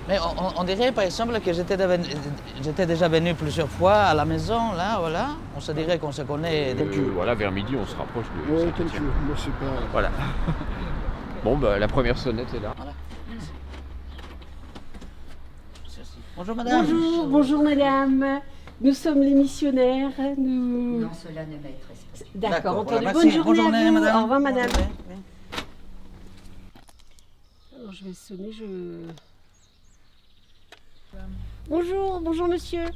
Mais on dirait par exemple que j'étais déjà venu plusieurs fois à la maison, là, voilà. On se dirait qu'on se connaît. Voilà, vers midi, on se rapproche de Ouais, Saint-Étienne. comme tu veux. Moi, c'est pas... Voilà. Bon, bah, la première sonnette est là. Voilà. Bonjour madame. Bonjour, bonjour madame. Nous sommes les missionnaires. Nous... Non, cela ne m'intéresse pas. D'accord, entendu. voilà, Bonne merci. journée Bonne à journée, vous. madame. Au revoir madame. Bonne journée. Alors je vais sonner, Bonjour, bonjour monsieur.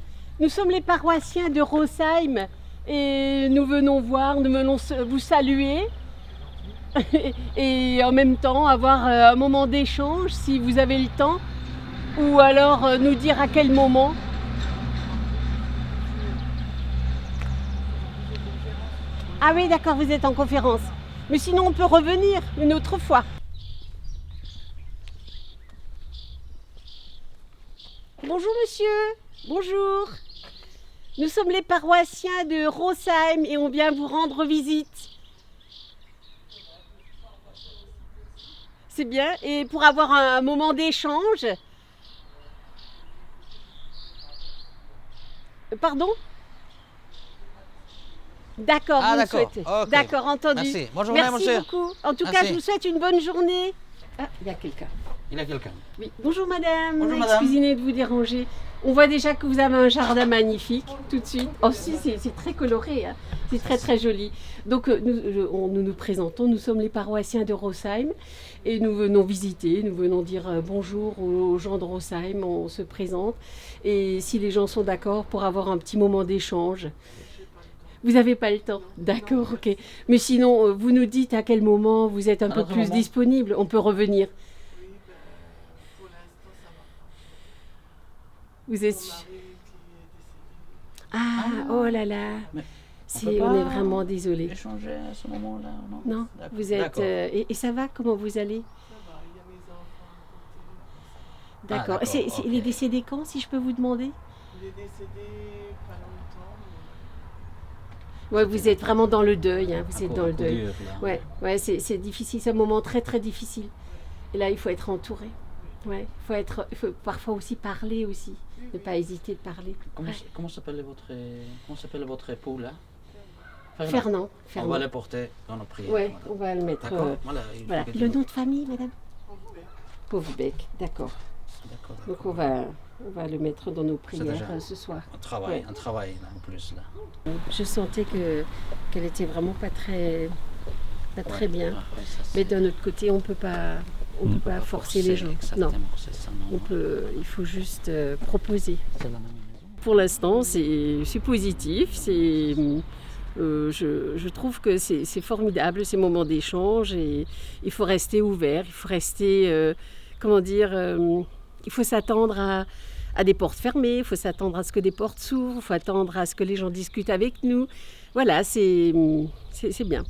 Nous sommes les paroissiens de Rosheim et nous venons vous saluer et en même temps avoir un moment d'échange si vous avez le temps ou alors nous dire à quel moment. Ah oui, d'accord, vous êtes en conférence. Mais sinon on peut revenir une autre fois. Bonjour monsieur, bonjour. Nous sommes les paroissiens de Rosheim et on vient vous rendre visite. C'est bien, et pour avoir un moment d'échange. Pardon ? D'accord, Ah, vous me d'accord, souhaitez. ok. D'accord, entendu. Merci. Bonne journée, Merci monsieur. beaucoup. En tout cas, Merci. je vous souhaite une bonne journée. Ah, il y a quelqu'un. Il y a quelqu'un. Oui. Bonjour madame. Bonjour, madame. Excusez-moi de vous déranger. On voit déjà que vous avez un jardin magnifique tout de suite. Oh si, c'est très coloré, hein. C'est très très joli. Donc nous présentons, nous sommes les paroissiens de Rosheim et nous venons visiter, nous venons dire bonjour aux gens de Rosheim, on se présente et si les gens sont d'accord pour avoir un petit moment d'échange. Vous n'avez pas le temps, d'accord, ok. Mais sinon, vous nous dites à quel moment vous êtes un peu plus disponible, on peut revenir. Vous êtes... Ah, oh là là. Mais On est vraiment désolé. Échanger à ce moment-là, non? Non, D'accord. vous êtes... D'accord. et ça va? Comment vous allez? D'accord. d'accord, ok. Il est décédé quand, si je peux vous demander? Il est décédé pas longtemps. Ouais, vous êtes vraiment dans le deuil, hein, vous êtes dans le Coup deuil. dur, là. Ouais, c'est difficile, c'est un moment très très difficile. Et là, il faut être entouré. Ouais, il faut parfois aussi parler aussi, ne pas hésiter de parler. Ouais. Comment s'appelle votre époux là? Fernand. On va le porter dans nos prières. Ouais, madame. on va le mettre. D'accord. Voilà. Voilà. Le nom de famille, madame? Pauvrebec, d'accord. D'accord. Donc on va le mettre dans nos prières déjà ce soir. Un travail, Ouais. un travail là, en plus là. Je sentais qu'elle était vraiment pas très bien. Ouais, ça, Mais c'est- d'un autre côté, on peut pas pas forcer les gens. Exactement, Non, c'est ça, non. il faut juste proposer. C'est la même maison. Pour l'instant, c'est positif. Je trouve que c'est formidable ces moments d'échange et il faut rester ouvert. Il faut rester, il faut s'attendre à des portes fermées. Il faut s'attendre à ce que des portes s'ouvrent. Il faut attendre à ce que les gens discutent avec nous. Voilà, c'est bien.